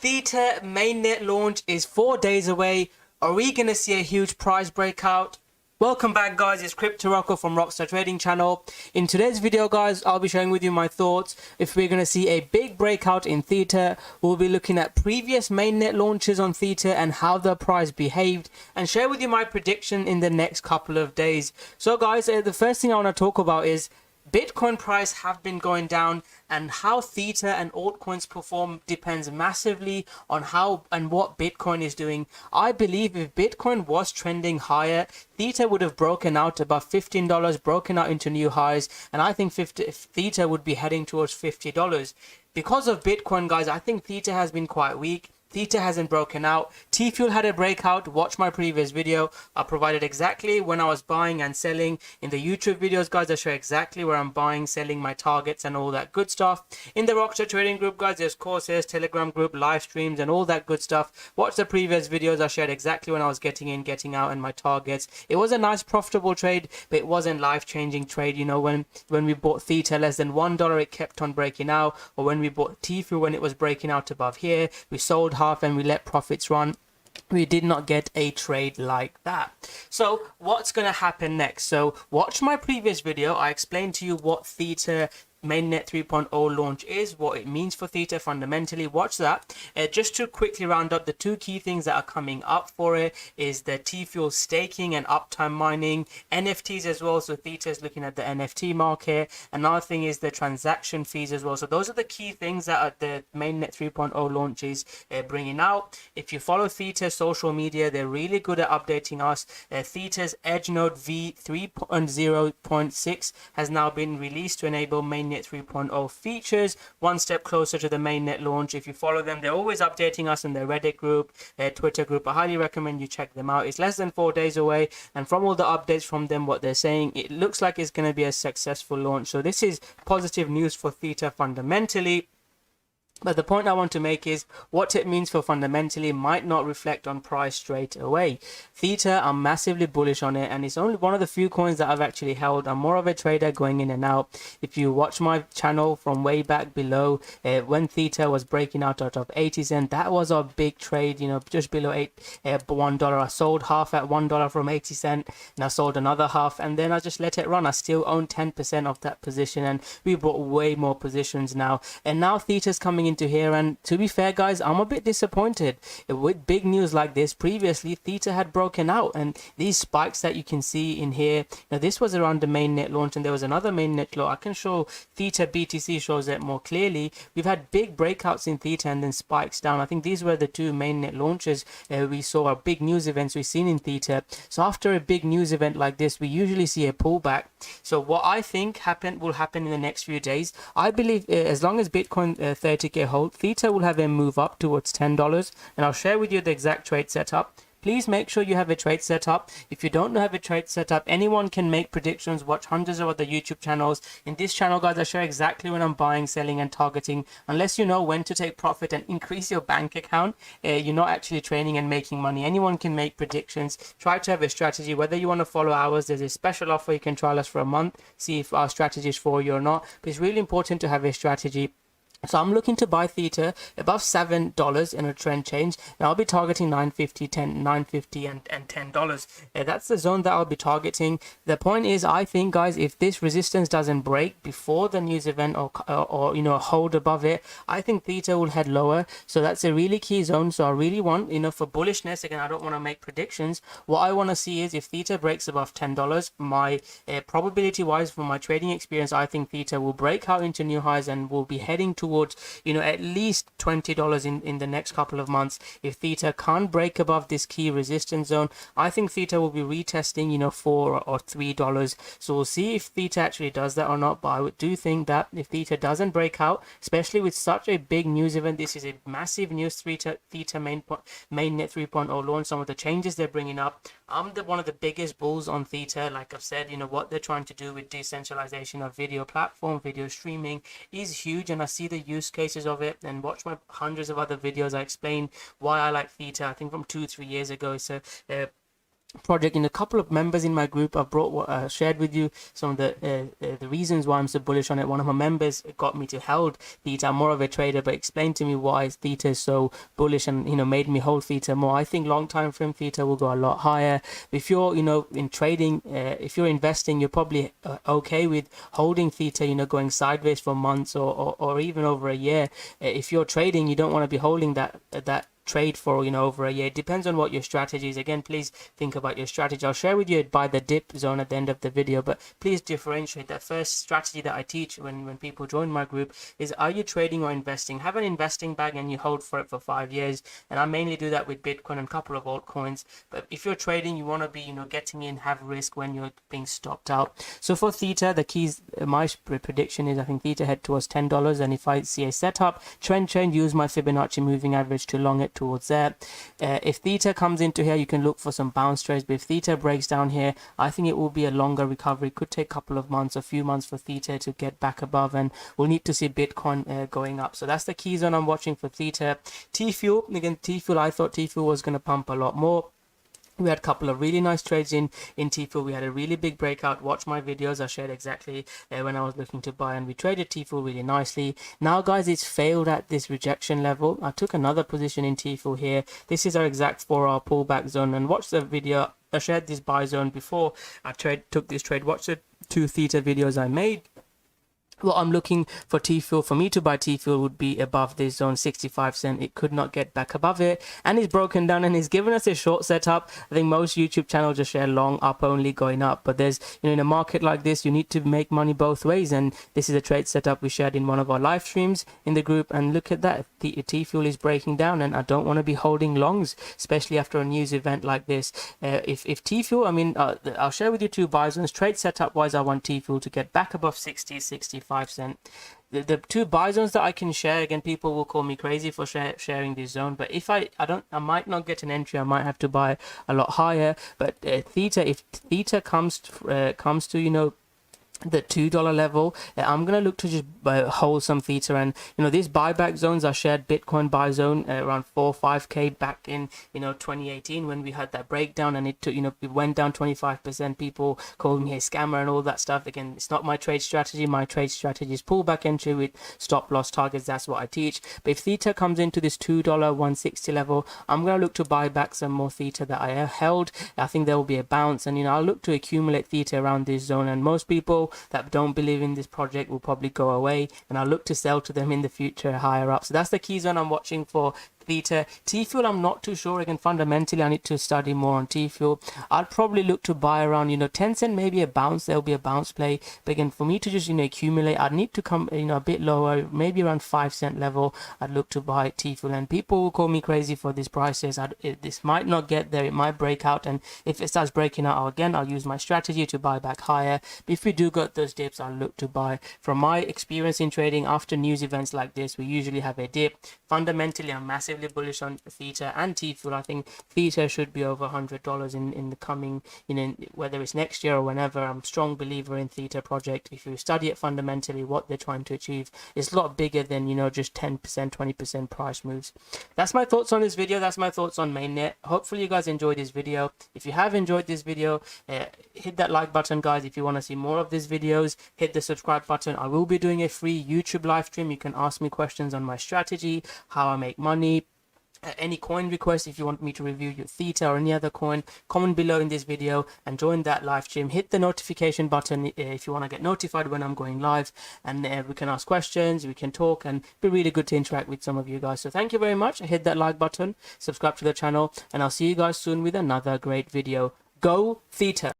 Theta Mainnet launch is 4 days away. Are we going to see a huge price breakout? Welcome back, guys. It's Crypto Rocco from Rockstar Trading Channel. In today's video, guys, I'll be sharing with you my thoughts if we're going to see a big breakout in Theta. We'll be looking at previous mainnet launches on Theta and how the price behaved, and share with you my prediction in the next couple of days. So guys, the first thing I want to talk about is Bitcoin price have been going down, and how Theta and altcoins perform depends massively on how and what Bitcoin is doing. I believe if Bitcoin was trending higher, Theta would have broken out above $15, broken out into new highs, and I think Theta would be heading towards $50. Because of Bitcoin, guys, I think Theta has been quite weak. Theta hasn't broken out. Tfuel had a breakout. Watch my previous video. I provided exactly when I was buying and selling. In the YouTube videos, guys, I show exactly where I'm buying, selling, my targets and all that good stuff. In the Rockstar Trading group, guys, there's courses, Telegram group, live streams and all that good stuff. Watch the previous videos. I shared exactly when I was getting in, getting out and my targets. It was a nice profitable trade, but it wasn't life-changing trade. You know, when we bought Theta less than $1, it kept on breaking out. Or when we bought Tfuel, when it was breaking out above here, we sold half and we let profits run. We did not get a trade like that. So what's going to happen next? So watch my previous video. I explained to you what Theta Mainnet 3.0 launch is, what it means for Theta fundamentally. Watch that. Just to quickly round up, the two key things that are coming up for it is the Tfuel staking and uptime mining, NFTs as well. So Theta is looking at the NFT market. Another thing is the transaction fees as well. So those are the key things that are the Mainnet 3.0 launch is bringing out. If you follow Theta's social media, they're really good at updating us. Theta's Edge Node V 3.0.6 has now been released to enable Mainnet 3.0 features, one step closer to the mainnet launch. If you follow them, they're always updating us in their Reddit group, their Twitter group. I highly recommend you check them out. It's less than 4 days away, and from all the updates from them, what they're saying, it looks like it's going to be a successful launch. So this is positive news for Theta fundamentally. But the point I want to make is what it means for fundamentally might not reflect on price straight away. Theta, I'm massively bullish on it, and it's only one of the few coins that I've actually held. I'm more of a trader going in and out. If you watch my channel from way back below, when Theta was breaking out of 80 cents, that was a big trade, you know, just below $1. I sold half at $1 from 80 cents, and I sold another half, and then I just let it run. I still own 10% of that position, and we bought way more positions now. And now Theta's coming into here, and to be fair, guys, I'm a bit disappointed with big news like this. Previously Theta had broken out, and these spikes that you can see in here, now this was around the mainnet launch, and there was another mainnet launch. I can show Theta BTC shows it more clearly. We've had big breakouts in Theta and then spikes down. I think these were the two mainnet launches we saw, our big news events we've seen in Theta. So after a big news event like this, we usually see a pullback. So what I think will happen in the next few days, I believe as long as Bitcoin 30k hold, Theta will have a move up towards $10, and I'll share with you the exact trade setup. Please make sure you have a trade setup. If you don't have a trade setup, anyone can make predictions. Watch hundreds of other YouTube channels. In this channel, guys, I show exactly when I'm buying, selling and targeting. Unless you know when to take profit and increase your bank account, you're not actually training and making money. Anyone can make predictions. Try to have a strategy. Whether you want to follow ours, there's a special offer. You can trial us for a month, see if our strategy is for you or not. But it's really important to have a strategy. So I'm looking to buy Theta above $7 in a trend change, and I'll be targeting $9.50, $9.50 and $10. That's the zone that I'll be targeting. The point is, I think, guys, if this resistance doesn't break before the news event or you know, hold above it, I think Theta will head lower. So that's a really key zone. So I really want, you know, for bullishness, again, I don't want to make predictions. What I want to see is if Theta breaks above $10, my probability wise, from my trading experience, I think Theta will break out into new highs and will be heading towards, you know, at least $20 in the next couple of months. If Theta can't break above this key resistance zone, I think Theta will be retesting, you know, $4 or $3. So we'll see if Theta actually does that or not. But I do think that if Theta doesn't break out, especially with such a big news event, this is a massive news, Theta Mainnet 3.0 launch, some of the changes they're bringing up. I'm one of the biggest bulls on Theta. Like I've said, you know, what they're trying to do with decentralization of video platform, video streaming is huge, and I see the use cases of it. And watch my hundreds of other videos. I explain why I like Theta, I think from 2-3 years ago. So project. In a couple of members in my group, I've brought shared with you some of the reasons why I'm so bullish on it. One of my members got me to hold Theta. I'm more of a trader, but explained to me why Theta is so bullish, and made me hold Theta more. I think long time frame Theta will go a lot higher. If you're in trading, if you're investing, you're probably okay with holding Theta, going sideways for months or even over a year. If you're trading, you don't want to be holding that trade for over a year. It depends on what your strategy is. Again, please think about your strategy. I'll share with you by the dip zone at the end of the video, but please differentiate. That first strategy that I teach when people join my group is, are you trading or investing? Have an investing bag and you hold for it for 5 years, and I mainly do that with Bitcoin and a couple of altcoins. But if you're trading, you want to be getting in, have risk when you're being stopped out. So for Theta, the keys, my prediction is I think Theta head towards $10, and if I see a setup trend change, use my Fibonacci moving average to long it towards there. If Theta comes into here, you can look for some bounce trades, but if Theta breaks down here, I think it will be a longer recovery. It could take a couple of months, a few months for Theta to get back above, and we'll need to see Bitcoin going up. So that's the key zone I'm watching for Theta. Tfuel, again, Tfuel, I thought Tfuel was going to pump a lot more. We had a couple of really nice trades in Tfuel. We had a really big breakout. Watch my videos. I shared exactly when I was looking to buy, and we traded Tfuel really nicely. Now, guys, it's failed at this rejection level. I took another position in Tfuel here. This is our exact 4-hour pullback zone. And watch the video. I shared this buy zone before I took this trade. Watch the 2 Theta videos I made. Well, I'm looking for Tfuel. For me to buy Tfuel would be above this zone, 65 cents. It could not get back above it, and it's broken down and it's given us a short setup. I think most YouTube channels just share long up only going up, but there's in a market like this, you need to make money both ways, and this is a trade setup we shared in one of our live streams in the group. And look at that, Tfuel is breaking down, and I don't want to be holding longs, especially after a news event like this. If Tfuel, I'll share with you 2 buy zones. Trade setup wise, I want Tfuel to get back above 60, 65 cents. The 2 buy zones that I can share, again, people will call me crazy for sharing this zone, but if I might not get an entry. I might have to buy a lot higher. But Theta, if Theta comes to the $2 level, I'm gonna look to just hold some Theta. And these buyback zones, I shared Bitcoin buy zone around 4-5k back in 2018 when we had that breakdown, and it took it went down 25%. People called me a scammer and all that stuff. Again, it's not my trade strategy. My trade strategy is pullback entry with stop loss targets. That's what I teach. But if Theta comes into this $2 160 level, I'm gonna look to buy back some more Theta that I held. I think there will be a bounce, and I'll look to accumulate Theta around this zone. And most people that don't believe in this project will probably go away, and I'll look to sell to them in the future higher up. So that's the key zone I'm watching for Theta. Tfuel, I'm not too sure. Again, fundamentally, I need to study more on Tfuel. I'd probably look to buy around 10 cent, maybe a bounce. There'll be a bounce play, but again, for me to just accumulate, I'd need to come a bit lower, maybe around 5 cent level. I'd look to buy Tfuel, and people will call me crazy for these prices. This might not get there. It might break out, and if it starts breaking out again, I'll use my strategy to buy back higher. But if we do got those dips, I'll look to buy. From my experience in trading, after news events like this, we usually have a dip. Fundamentally, I'm massively bullish on Theta and Tfuel. I think Theta should be over $100 in the coming, whether it's next year or whenever. I'm a strong believer in Theta project. If you study it fundamentally, what they're trying to achieve is a lot bigger than just 10%, 20% price moves. That's my thoughts on this video. That's my thoughts on Mainnet. Hopefully you guys enjoyed this video. If you have enjoyed this video, hit that like button, guys. If you want to see more of these videos, hit the subscribe button. I will be doing a free YouTube live stream. You can ask me questions on my strategy, how I make money, any coin request. If you want me to review your Theta or any other coin, comment below in this video and join that live stream. Hit the notification button if you want to get notified when I'm going live, and we can ask questions, we can talk, and it'd be really good to interact with some of you guys. So thank you very much. Hit that like button, subscribe to the channel, and I'll see you guys soon with another great video. Go Theta!